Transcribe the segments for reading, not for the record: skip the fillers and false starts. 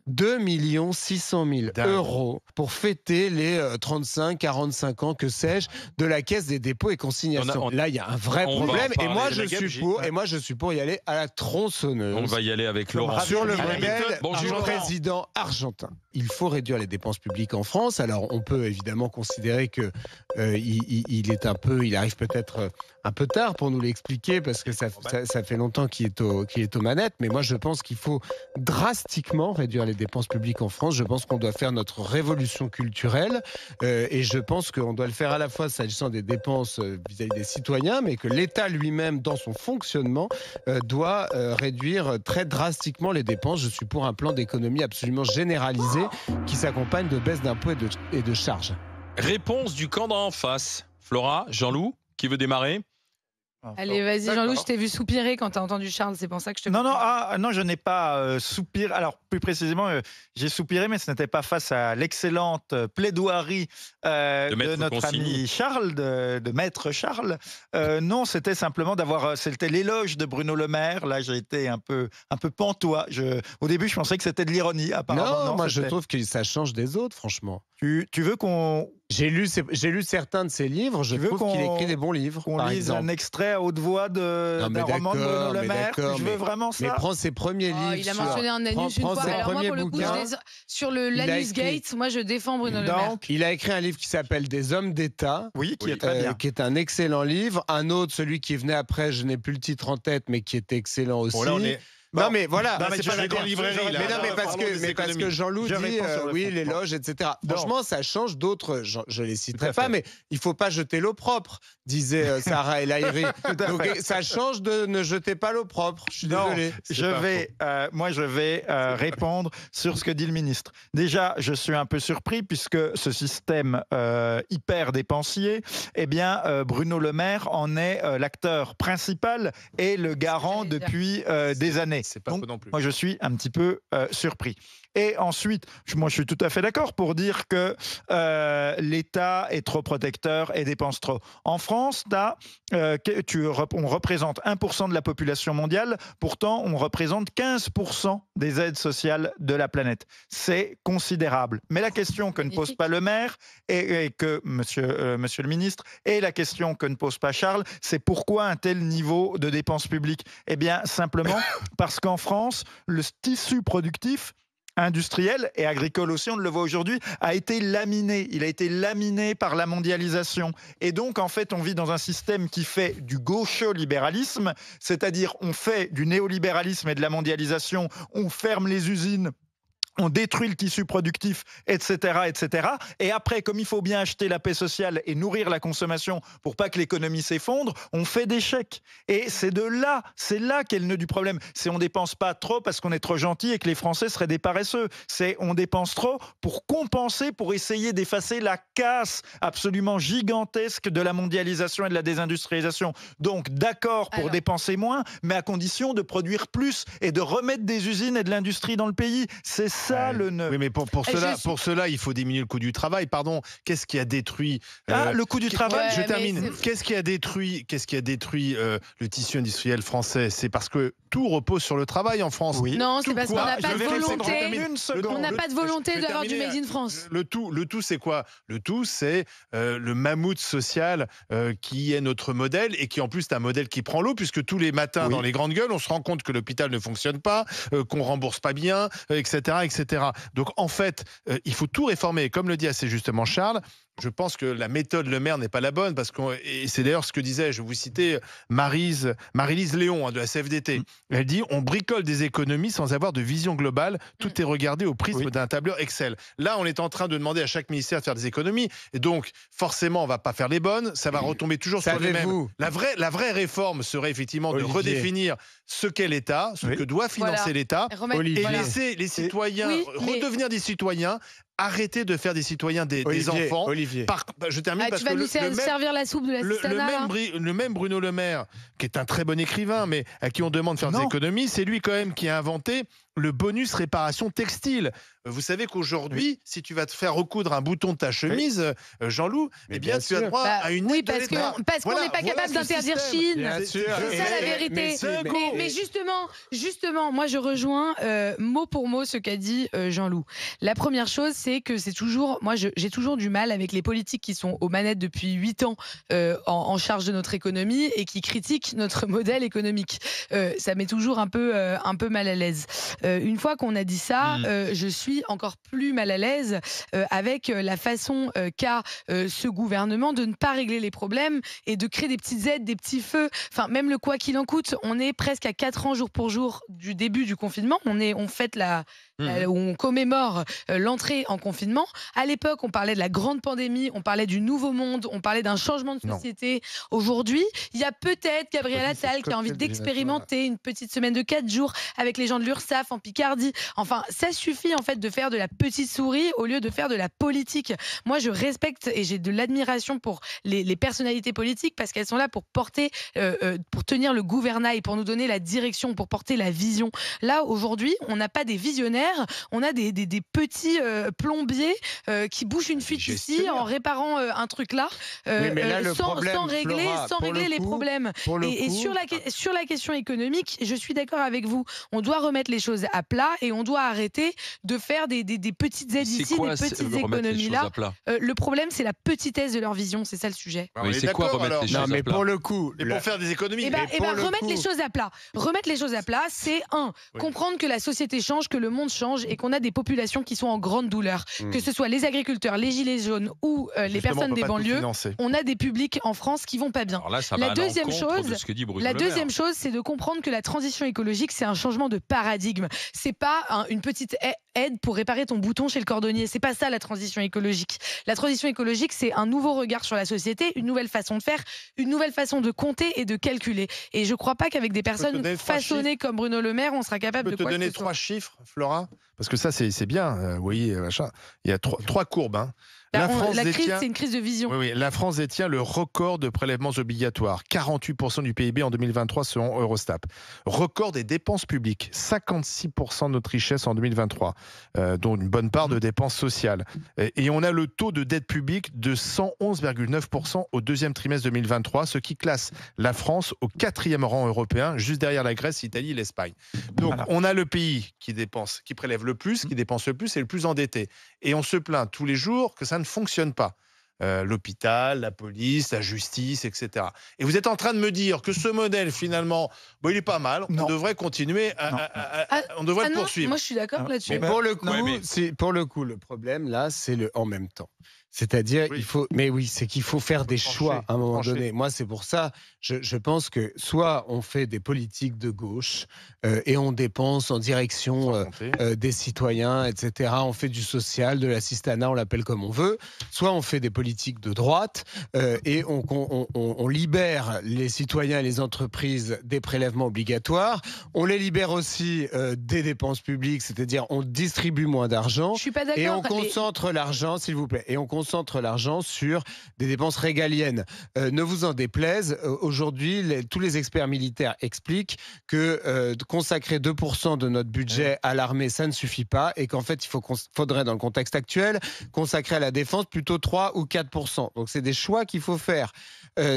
2 600 000 € pour fêter les 35, 45 ans, que sais-je, de la Caisse des dépôts et consignations. Là, il y a un vrai problème. Et moi, je suis pour y aller à la tronçonneuse. On va y aller avec Laurent. Sur le modèle du président argentin. Il faut réduire les dépenses publiques en France. Alors, on peut évidemment considérer que il arrive peut-être un peu tard pour nous l'expliquer, parce que ça fait longtemps qu'il est aux manettes. Mais moi, je pense qu'il faut drastiquement réduire les dépenses publiques en France. Je pense qu'on doit faire notre révolution culturelle, et je pense qu'on doit le faire à la fois s'agissant des dépenses vis-à-vis des citoyens, mais que l'État lui-même, dans son fonctionnement, doit réduire très drastiquement les dépenses. Je suis pour un plan d'économie absolument généralisé qui s'accompagne de baisse d'impôts et de charges. Réponse du camp d'en face. Flora, Jean-Loup, qui veut démarrer? Allez, vas-y, Jean-Loup, je t'ai vu soupirer quand tu as entendu Charles, c'est pour ça que je te... Non, je n'ai pas soupiré. Alors, plus précisément, j'ai soupiré, mais ce n'était pas face à l'excellente plaidoirie de notre ami Charles, de maître Charles. Non, c'était simplement c'était l'éloge de Bruno Le Maire. Là, j'ai été un peu pantois. Au début, je pensais que c'était de l'ironie, apparemment. Non, moi, je trouve que ça change des autres, franchement. Tu veux qu'on... J'ai lu certains de ses livres, je trouve qu'il écrit des bons livres. Qu'on lise un extrait à haute voix d'un roman de Bruno Le Maire? Je veux vraiment ça. Mais prends ses premiers livres. Il a mentionné un anus une fois. Alors moi, pour le coup, sur l'anus gate, moi je défends Bruno Le Maire. Il a écrit un livre qui s'appelle Des hommes d'État. Oui, qui est très bien. Qui est un excellent livre. Un autre, celui qui venait après, je n'ai plus le titre en tête, mais qui est excellent aussi. Non, mais voilà. Non, mais c'est pas en librairie. Mais parce que Jean-Loup dit oui, l'éloge, etc. Franchement, ça change d'autres. Je les citerai pas, mais il faut pas jeter l'eau propre, disait Sarah El Haïry. Donc ça change de ne jeter pas l'eau propre. Je suis désolé. Je vais répondre sur ce que dit le ministre. Déjà, je suis un peu surpris puisque ce système hyper dépensier, eh bien, Bruno Le Maire en est l'acteur principal et le garant depuis des années. C'est pas faux non plus. Moi, je suis un petit peu surpris. Et ensuite, moi, je suis tout à fait d'accord pour dire que l'État est trop protecteur et dépense trop. En France, on représente 1% de la population mondiale, pourtant, on représente 15% des aides sociales de la planète. C'est considérable. Mais la question que ne pose pas le maire et que monsieur le ministre, et la question que ne pose pas Charles, c'est pourquoi un tel niveau de dépenses publiques? Eh bien, simplement parce qu'en France, le tissu productif industriel et agricole aussi, on le voit aujourd'hui, a été laminé. Il a été laminé par la mondialisation. Et donc, en fait, on vit dans un système qui fait du gaucho-libéralisme, c'est-à-dire on fait du néolibéralisme et de la mondialisation, on ferme les usines, on détruit le tissu productif, etc., etc. Et après, comme il faut bien acheter la paix sociale et nourrir la consommation pour pas que l'économie s'effondre, on fait des chèques. Et c'est là qu'est le nœud du problème. C'est on dépense pas trop parce qu'on est trop gentil et que les Français seraient des paresseux. C'est on dépense trop pour compenser, pour essayer d'effacer la casse absolument gigantesque de la mondialisation et de la désindustrialisation. Donc d'accord pour dépenser moins, mais à condition de produire plus et de remettre des usines et de l'industrie dans le pays. C'est ça le nœud. Oui, mais pour cela, il faut diminuer le coût du travail. Pardon, qu'est-ce qui a détruit le coût du travail? Je termine. Qu'est-ce qui a détruit le tissu industriel français? C'est parce que tout repose sur le travail en France. Oui. Non, c'est parce qu'on n'a pas de volonté. On n'a pas de volonté d'avoir du Made in France. Le tout, c'est quoi? Le tout, c'est le mammouth social qui est notre modèle et qui en plus est un modèle qui prend l'eau, puisque tous les matins dans les grandes gueules, on se rend compte que l'hôpital ne fonctionne pas, qu'on rembourse pas bien, etc. Donc en fait, il faut tout réformer. Comme le dit assez justement Charles, je pense que la méthode Le Maire n'est pas la bonne, et c'est d'ailleurs ce que disait, je vous citais, Marie-Lise Léon de la CFDT. Elle dit: on bricole des économies sans avoir de vision globale, tout est regardé au prisme d'un tableur Excel. Là, on est en train de demander à chaque ministère de faire des économies, et donc forcément, on va pas faire les bonnes, ça va retomber toujours sur les mêmes. La vraie réforme serait effectivement de redéfinir ce qu'est l'État, ce que doit financer l'État, et laisser les citoyens redevenir des citoyens arrêtez de faire des citoyens des enfants. Olivier. Je termine parce tu vas nous servir la soupe de la cistana, le même Bruno Le Maire, qui est un très bon écrivain, mais à qui on demande de faire des économies, c'est lui quand même qui a inventé le bonus réparation textile. Vous savez qu'aujourd'hui, si tu vas te faire recoudre un bouton de ta chemise, Jean-Loup, eh bien, tu as droit à une aide de l'État. parce qu'on n'est pas capable d'interdire Chine. C'est ça la vérité. Mais justement, moi je rejoins mot pour mot ce qu'a dit Jean-Loup. La première chose, c'est que c'est toujours, moi j'ai toujours du mal avec les politiques qui sont aux manettes depuis 8 ans en charge de notre économie et qui critiquent notre modèle économique. Ça met toujours un peu mal à l'aise. Une fois qu'on a dit ça, je suis encore plus mal à l'aise avec la façon qu'a ce gouvernement de ne pas régler les problèmes et de créer des petites aides, des petits feux. Enfin, même le quoi qu'il en coûte, on est presque à 4 ans jour pour jour du début du confinement. On fête on commémore l'entrée en confinement. À l'époque, on parlait de la grande pandémie, on parlait du nouveau monde, on parlait d'un changement de société. Aujourd'hui, il y a peut-être Gabriel Attal qui a envie d'expérimenter une petite semaine de 4 jours avec les gens de l'URSSAF en Picardie. Enfin, ça suffit en fait de faire de la petite souris au lieu de faire de la politique. Moi, je respecte et j'ai de l'admiration pour les personnalités politiques parce qu'elles sont là pour porter, pour tenir le gouvernail, pour nous donner la direction, pour porter la vision. Là, aujourd'hui, on n'a pas des visionnaires, on a des petits plombiers qui bouchent une fuite ici en réparant un truc là, sans régler les problèmes. Et sur la question économique, je suis d'accord avec vous. On doit remettre les choses à plat et on doit arrêter de faire des petites aides ici, des petites économies là. Le problème, c'est la petitesse de leur vision, c'est ça le sujet. Oui, c'est quoi remettre les choses à plat ? Pour le coup, et pour faire des économies. Remettre les choses à plat. Remettre les choses à plat, c'est comprendre que la société change, que le monde change et qu'on a des populations qui sont en grande douleur. Que ce soit les agriculteurs, les gilets jaunes ou les personnes des banlieues, on a des publics en France qui vont pas bien. Là, la deuxième chose, c'est de comprendre que la transition écologique, c'est un changement de paradigme. C'est pas une petite aide pour réparer ton bouton chez le cordonnier. C'est pas ça la transition écologique. La transition écologique, c'est un nouveau regard sur la société, une nouvelle façon de faire, une nouvelle façon de compter et de calculer. Et je crois pas qu'avec des personnes façonnées comme Bruno Le Maire, on sera capable de quoi que ce soit. Je peux te donner 3 chiffres, Flora, parce que ça c'est bien. Vous voyez, machin. Il y a 3 courbes. Hein. La crise, c'est une crise de vision. Oui, la France détient le record de prélèvements obligatoires. 48% du PIB en 2023 selon Eurostat. Record des dépenses publiques. 56% de notre richesse en 2023, dont une bonne part de dépenses sociales. Et on a le taux de dette publique de 111,9% au deuxième trimestre 2023, ce qui classe la France au 4e rang européen, juste derrière la Grèce, l'Italie et l'Espagne. Donc on a le pays qui prélève le plus, qui dépense le plus et le plus endetté. Et on se plaint tous les jours que ça ne fonctionne pas. L'hôpital, la police, la justice, etc. Et vous êtes en train de me dire que ce modèle, finalement, il est pas mal. On devrait continuer, on devrait le poursuivre. Moi, je suis d'accord là-dessus. Mais pour le coup, le problème, là, c'est le en même temps. C'est-à-dire, c'est qu'il faut faire des choix à un moment donné. Moi, c'est pour ça, je pense que soit on fait des politiques de gauche et on dépense en direction des citoyens, etc. On fait du social, de l'assistanat, on l'appelle comme on veut. Soit on fait des politiques de droite et on libère les citoyens et les entreprises des prélèvements obligatoires. On les libère aussi des dépenses publiques, c'est-à-dire on distribue moins d'argent. Je suis pas d'accord. Et on concentre l'argent, s'il vous plaît, concentre l'argent sur des dépenses régaliennes. Ne vous en déplaise, aujourd'hui, tous les experts militaires expliquent que consacrer 2% de notre budget à l'armée, ça ne suffit pas et qu'en fait, faudrait, dans le contexte actuel, consacrer à la défense plutôt 3 ou 4%. Donc, c'est des choix qu'il faut faire.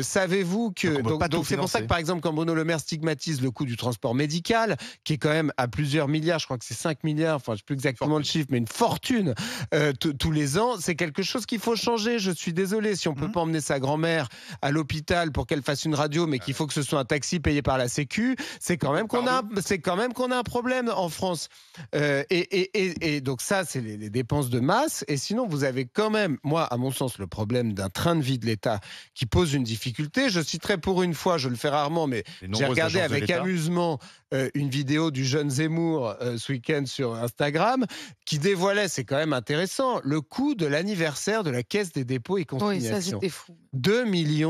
Savez-vous que... Donc c'est pour ça que, par exemple, quand Bruno Le Maire stigmatise le coût du transport médical, qui est quand même à plusieurs milliards, je crois que c'est 5 milliards, enfin, je ne sais plus exactement le chiffre, mais une fortune tous les ans, c'est quelque chose qu'il faut changer. Je suis désolé, si on ne peut pas emmener sa grand-mère à l'hôpital pour qu'elle fasse une radio, mais qu'il faut que ce soit un taxi payé par la Sécu, c'est quand même qu'on a un problème en France. Et donc ça, c'est les dépenses de masse. Et sinon, vous avez quand même, moi, à mon sens, le problème d'un train de vie de l'État qui pose une difficulté. Je citerai pour une fois, je le fais rarement, mais j'ai regardé avec amusement une vidéo du jeune Zemmour ce week-end sur Instagram qui dévoilait, c'est quand même intéressant, le coût de l'anniversaire de la Caisse des dépôts et consignations. Oui, ça c'était fou. 2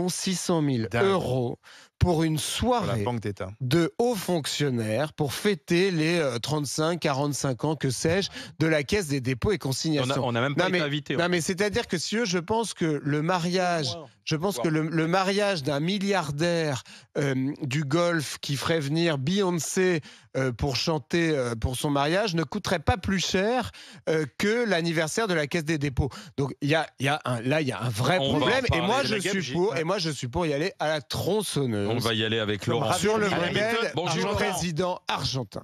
600 000 € pour une Pour la soirée Banque d'État. de hauts fonctionnaires pour fêter les 35, 45 ans, que sais-je, de la Caisse des dépôts et consignations. On n'a même pas Non, été mais- invité. Non, mais c'est-à-dire que si je pense que le mariage, le mariage d'un milliardaire du Golfe qui ferait venir Beyoncé pour chanter pour son mariage ne coûterait pas plus cher que l'anniversaire de la Caisse des dépôts. Donc il y a un vrai On va problème. en Et moi, parler. je La suis gabegie. pour. Et moi, je suis pour y aller à la tronçonneuse. On va y aller avec Laurent. Sur le Bonjour. modèle du Bonjour, Laurent. président argentin.